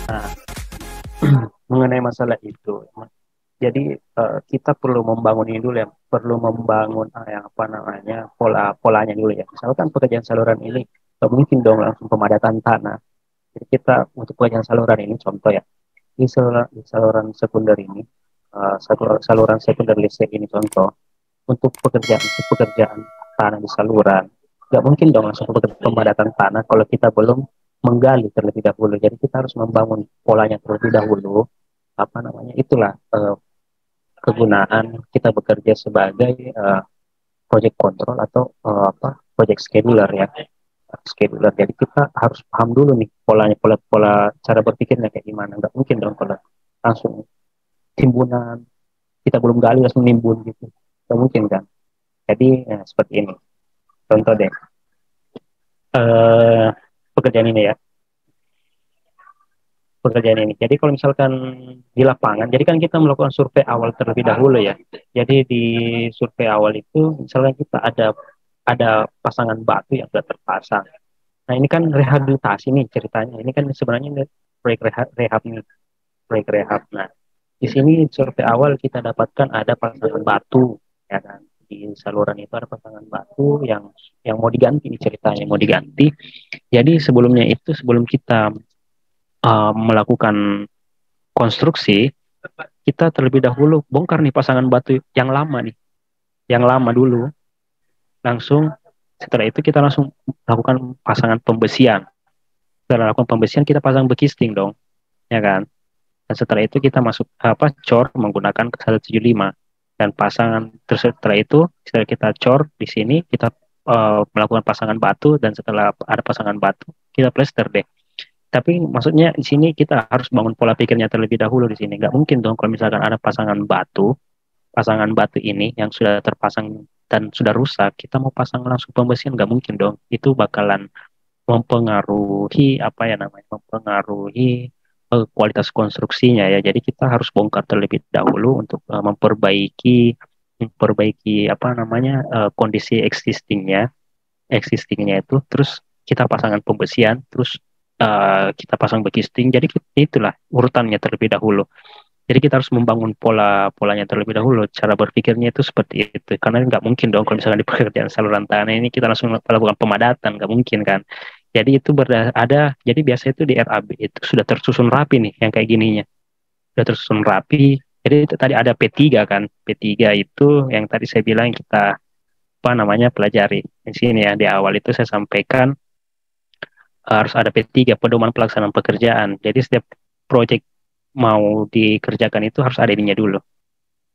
Nah, mengenai masalah itu, jadi kita perlu membangun ini dulu ya, perlu membangun yang apa namanya pola-polanya dulu ya. Misalkan pekerjaan saluran ini nggak mungkin dong langsung pemadatan tanah. Jadi kita untuk pekerjaan saluran ini contoh ya, di saluran sekunder ini, saluran sekunder listrik ini contoh, untuk pekerjaan tanah di saluran, nggak mungkin dong langsung pemadatan tanah kalau kita belum menggali terlebih dahulu. Jadi kita harus membangun polanya terlebih dahulu. Apa namanya? Itulah kegunaan kita bekerja sebagai project control atau project scheduler ya, scheduler. Jadi kita harus paham dulu nih polanya, pola-pola cara berpikirnya kayak gimana. Nggak mungkin dong kalau langsung timbunan, kita belum gali langsung nimbun gitu, nggak mungkin kan. Jadi seperti ini contoh deh, eh pekerjaan ini ya, pekerjaan ini. Jadi kalau misalkan di lapangan, jadi kan kita melakukan survei awal terlebih dahulu ya. Jadi di survei awal itu, misalnya kita ada pasangan batu yang sudah terpasang. Nah ini kan rehabilitasi nih ceritanya. Ini kan sebenarnya proyek rehab nih, proyek rehab. Nah di sini survei awal kita dapatkan ada pasangan batu, ya kan. Di saluran itu ada pasangan batu yang mau diganti nih ceritanya, mau diganti. Jadi sebelumnya itu sebelum kita melakukan konstruksi, kita terlebih dahulu bongkar nih pasangan batu yang lama nih, yang lama dulu. Langsung setelah itu kita langsung lakukan pasangan pembesian. Setelah lakukan pembesian kita pasang bekisting dong, ya kan? Dan setelah itu kita masuk cor menggunakan 175 dan pasangan. Terus setelah itu setelah kita cor di sini kita melakukan pasangan batu, dan setelah ada pasangan batu kita plester deh. Tapi maksudnya di sini kita harus bangun pola pikirnya terlebih dahulu di sini. Nggak mungkin dong kalau misalkan ada pasangan batu ini yang sudah terpasang dan sudah rusak, kita mau pasang langsung pembesian nggak mungkin dong. Itu bakalan mempengaruhi apa ya namanya, mempengaruhi kualitas konstruksinya ya. Jadi kita harus bongkar terlebih dahulu untuk memperbaiki apa namanya kondisi existingnya itu, terus kita pasangkan pembesian, terus kita pasang bekisting. Jadi itulah urutannya terlebih dahulu. Jadi kita harus membangun polanya terlebih dahulu. Cara berpikirnya itu seperti itu. Karena nggak mungkin dong kalau misalkan di pekerjaan saluran tanah ini kita langsung melakukan pemadatan, nggak mungkin kan. Jadi itu jadi biasa itu di RAB itu sudah tersusun rapi nih, yang kayak gininya. Sudah tersusun rapi. Jadi itu tadi ada P3 kan. P3 itu yang tadi saya bilang kita apa namanya pelajari. Di sini ya di awal itu saya sampaikan harus ada P3, pedoman pelaksanaan pekerjaan. Jadi setiap proyek mau dikerjakan itu harus ada ininya dulu.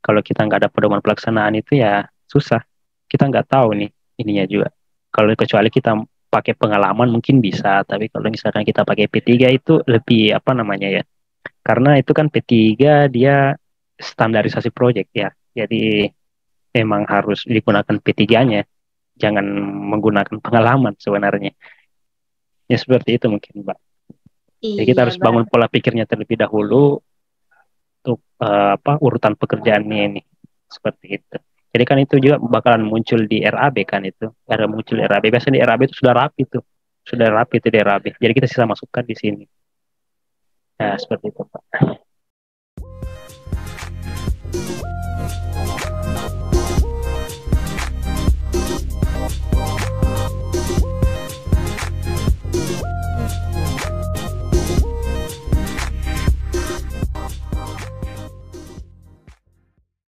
Kalau kita nggak ada pedoman pelaksanaan itu ya susah. Kita nggak tahu nih ininya juga. Kalau kecuali kita pakai pengalaman mungkin bisa, tapi kalau misalkan kita pakai P3 itu lebih apa namanya ya. Karena itu kan P3 dia standarisasi proyek ya. Jadi memang harus digunakan P3-nya. Jangan menggunakan pengalaman sebenarnya. Ya seperti itu mungkin, Mbak. Jadi kita Iya, harus bangun pola pikirnya terlebih dahulu untuk urutan pekerjaannya ini seperti itu. Jadi kan itu juga bakalan muncul di RAB kan itu. Ada muncul RAB. Biasanya di RAB itu sudah rapi tuh. Sudah rapi itu di RAB. Jadi kita bisa masukkan di sini. Nah, seperti itu, Pak.